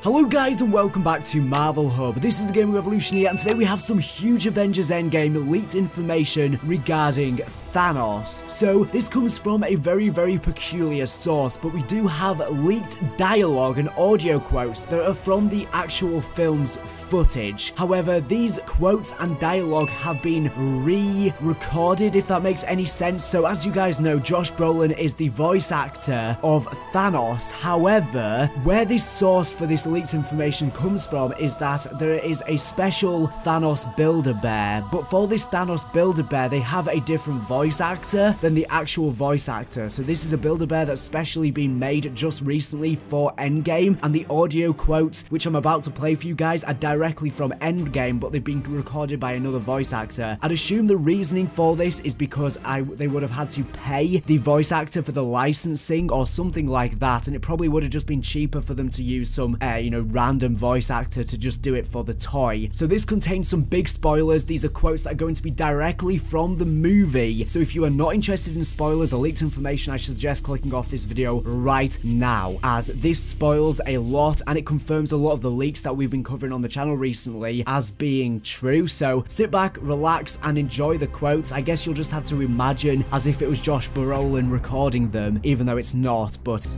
Hello guys and welcome back to Marvel Hub. This is the Gaming Revolution here, and today we have some huge Avengers Endgame leaked information regarding Thanos. So this comes from a very peculiar source, but we do have leaked dialogue and audio quotes that are from the actual film's footage. However, these quotes and dialogue have been re-recorded, if that makes any sense. So as you guys know, Josh Brolin is the voice actor of Thanos. However, where this source for this leaked information comes from is that there is a special Thanos Build-A-Bear, but for this Thanos Build-A-Bear, they have a different voice actor than the actual voice actor. So this is a Build-A-Bear that's specially been made just recently for Endgame, and the audio quotes, which I'm about to play for you guys, are directly from Endgame, but they've been recorded by another voice actor. I'd assume the reasoning for this is because they would have had to pay the voice actor for the licensing or something like that, and it probably would have just been cheaper for them to use some, random voice actor to just do it for the toy. So this contains some big spoilers. These are quotes that are going to be directly from the movie. So if you are not interested in spoilers or leaked information, I suggest clicking off this video right now, as this spoils a lot and it confirms a lot of the leaks that we've been covering on the channel recently as being true. So sit back, relax, and enjoy the quotes. I guess you'll just have to imagine as if it was Josh Brolin recording them, even though it's not, but...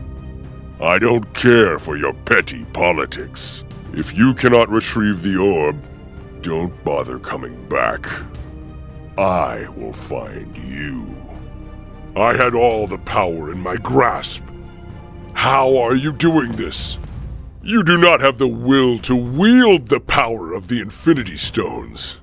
I don't care for your petty politics. If you cannot retrieve the orb, don't bother coming back. I will find you. I had all the power in my grasp. How are you doing this? You do not have the will to wield the power of the Infinity Stones.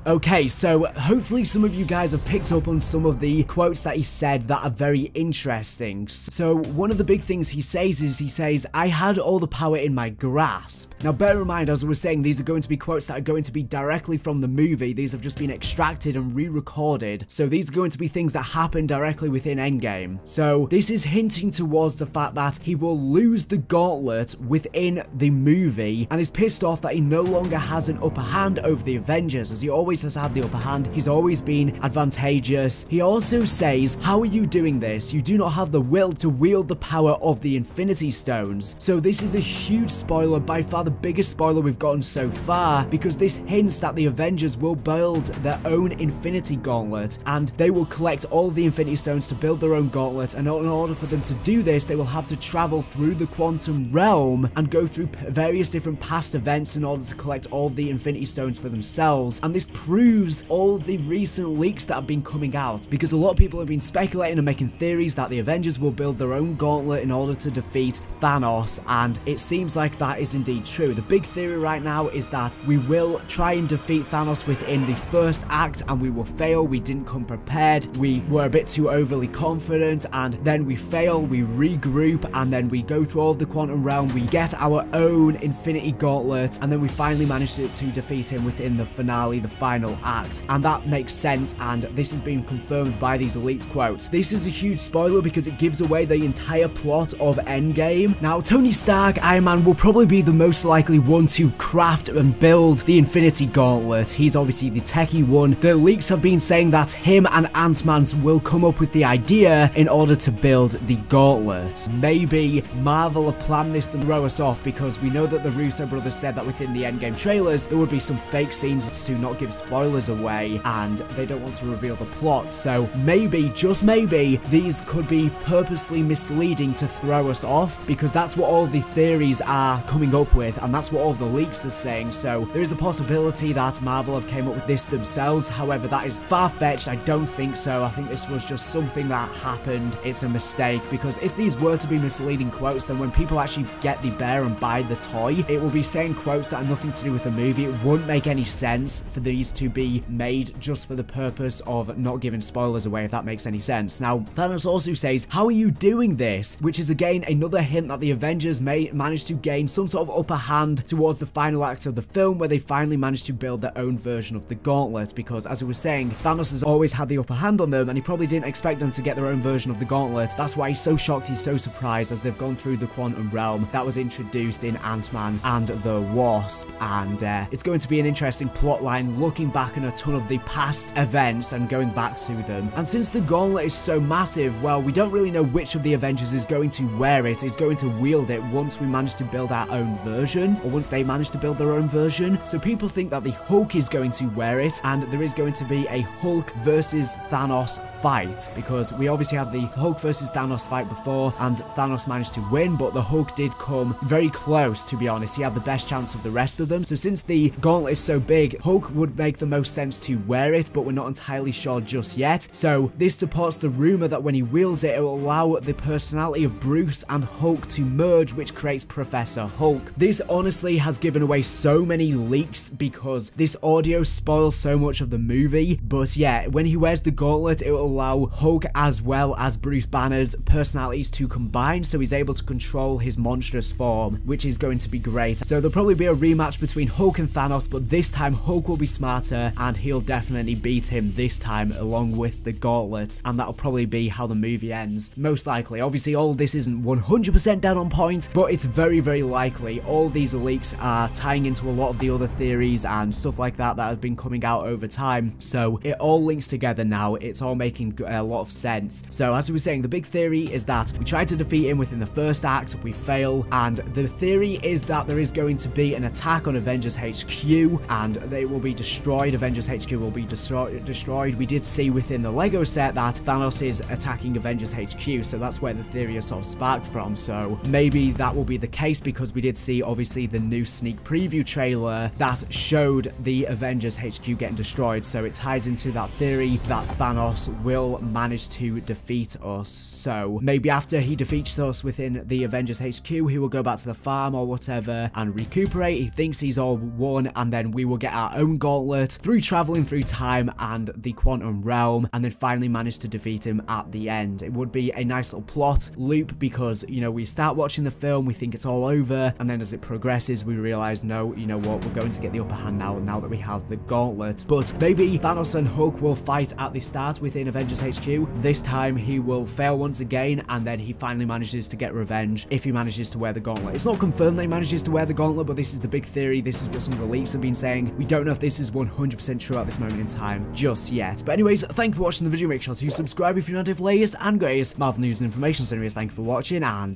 Okay, so hopefully some of you guys have picked up on some of the quotes that he said that are very interesting. So one of the big things he says is, I had all the power in my grasp. Now bear in mind, as I was saying, these are going to be quotes that are going to be directly from the movie. These have just been extracted and re-recorded. So these are going to be things that happen directly within Endgame. So this is hinting towards the fact that he will lose the gauntlet within the movie and is pissed off that he no longer has an upper hand over the Avengers, as he always has had the upper hand. He's always been advantageous. He also says, how are you doing this? You do not have the will to wield the power of the Infinity Stones. So this is a huge spoiler, by far the biggest spoiler we've gotten so far, because this hints that the Avengers will build their own Infinity Gauntlet, and they will collect all of the Infinity Stones to build their own gauntlet, and in order for them to do this, they will have to travel through the quantum realm and go through various different past events in order to collect all of the Infinity Stones for themselves. And this proves all the recent leaks that have been coming out, because a lot of people have been speculating and making theories that the Avengers will build their own gauntlet in order to defeat Thanos, and it seems like that is indeed true. The big theory right now is that we will try and defeat Thanos within the first act and we will fail. We didn't come prepared, we were a bit too overly confident, and then we fail, we regroup, and then we go through all of the quantum realm, we get our own Infinity Gauntlet, and then we finally manage to defeat him within the finale, the final act. And that makes sense, and this has been confirmed by these leaked quotes. This is a huge spoiler because it gives away the entire plot of Endgame. Now, Tony Stark, Iron Man, will probably be the most likely one to craft and build the Infinity Gauntlet. He's obviously the techie one. The leaks have been saying that him and Ant-Man will come up with the idea in order to build the gauntlet. Maybe Marvel have planned this to throw us off, because we know that the Russo brothers said that within the Endgame trailers there would be some fake scenes to not give spoilers away, and they don't want to reveal the plot. So maybe, just maybe, these could be purposely misleading to throw us off, because that's what all the theories are coming up with, and that's what all the leaks are saying. So there is a possibility that Marvel have came up with this themselves. However, that is far-fetched. I don't think so. I think this was just something that happened. It's a mistake, because if these were to be misleading quotes, then when people actually get the bear and buy the toy, it will be saying quotes that are nothing to do with the movie. It wouldn't make any sense for these to be made just for the purpose of not giving spoilers away, if that makes any sense. Now, Thanos also says, how are you doing this? Which is again another hint that the Avengers may manage to gain some sort of upper hand towards the final act of the film, where they finally managed to build their own version of the gauntlet, because as I was saying, Thanos has always had the upper hand on them, and he probably didn't expect them to get their own version of the gauntlet. That's why he's so shocked, he's so surprised, as they've gone through the quantum realm that was introduced in Ant-Man and the Wasp, and it's going to be an interesting plot line. looking back on a ton of the past events and going back to them. And since the gauntlet is so massive, well, we don't really know which of the Avengers is going to wear it, is going to wield it once we manage to build our own version, or once they manage to build their own version. So people think that the Hulk is going to wear it, and there is going to be a Hulk versus Thanos fight, because we obviously had the Hulk versus Thanos fight before, and Thanos managed to win, but the Hulk did come very close, to be honest. He had the best chance of the rest of them. So since the gauntlet is so big, Hulk would make the most sense to wear it, but we're not entirely sure just yet. So this supports the rumor that when he wields it, it will allow the personality of Bruce and Hulk to merge, which creates Professor Hulk. This honestly has given away so many leaks because this audio spoils so much of the movie. But yeah, when he wears the gauntlet, it will allow Hulk as well as Bruce Banner's personalities to combine, so he's able to control his monstrous form, which is going to be great. So there'll probably be a rematch between Hulk and Thanos, but this time Hulk will be smarter and he'll definitely beat him this time along with the gauntlet, and that'll probably be how the movie ends, most likely. Obviously all this isn't 100% dead on point, but it's very, very likely. All these leaks are tying into a lot of the other theories and stuff like that that have been coming out over time, so it all links together now. It's all making a lot of sense. So as we were saying, the big theory is that we tried to defeat him within the first act, we fail, and the theory is that there is going to be an attack on Avengers HQ and they will be destroyed. Avengers HQ will be destroyed. We did see within the Lego set that Thanos is attacking Avengers HQ, so that's where the theory is sort of sparked from. So maybe that will be the case, because we did see obviously the new sneak preview trailer that showed the Avengers HQ getting destroyed, so it ties into that theory that Thanos will manage to defeat us. So maybe after he defeats us within the Avengers HQ, he will go back to the farm or whatever and recuperate. He thinks he's all won, and then we will get our own gauntlet through traveling through time and the quantum realm, and then finally manage to defeat him at the end. It would be a nice little plot loop, because, you know, we start watching the film, we think it's all over, and then as it progresses, we realize, no, you know what, we're going to get the upper hand now that we have the gauntlet. But maybe Thanos and Hulk will fight at the start within Avengers HQ. This time he will fail once again, and then he finally manages to get revenge if he manages to wear the gauntlet. It's not confirmed that he manages to wear the gauntlet, but this is the big theory. This is what some of the leaks have been saying. We don't know if this is 100% true at this moment in time just yet. But anyways, thank you for watching the video. Make sure to subscribe if you're not, if latest and greatest Marvel news and information. So anyways, thank you for watching, and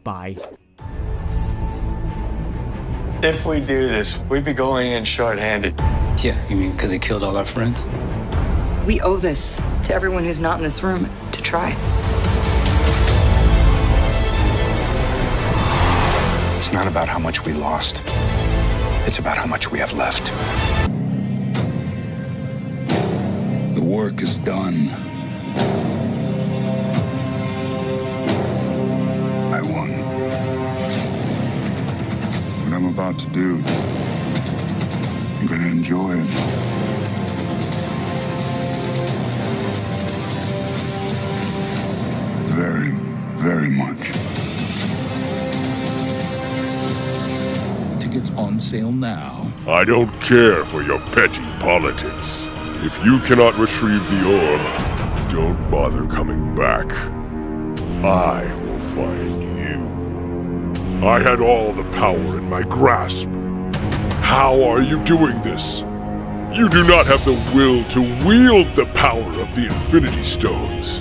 bye. If we do this, we'd be going in short-handed. Yeah, you mean because he killed all our friends? We owe this to everyone who's not in this room to try. It's not about how much we lost. It's about how much we have left. The work is done. I won. What I'm about to do, I'm gonna enjoy it. Very, very much. Tickets on sale now. I don't care for your petty politics. If you cannot retrieve the orb, don't bother coming back. I will find you. I had all the power in my grasp. How are you doing this? You do not have the will to wield the power of the Infinity Stones.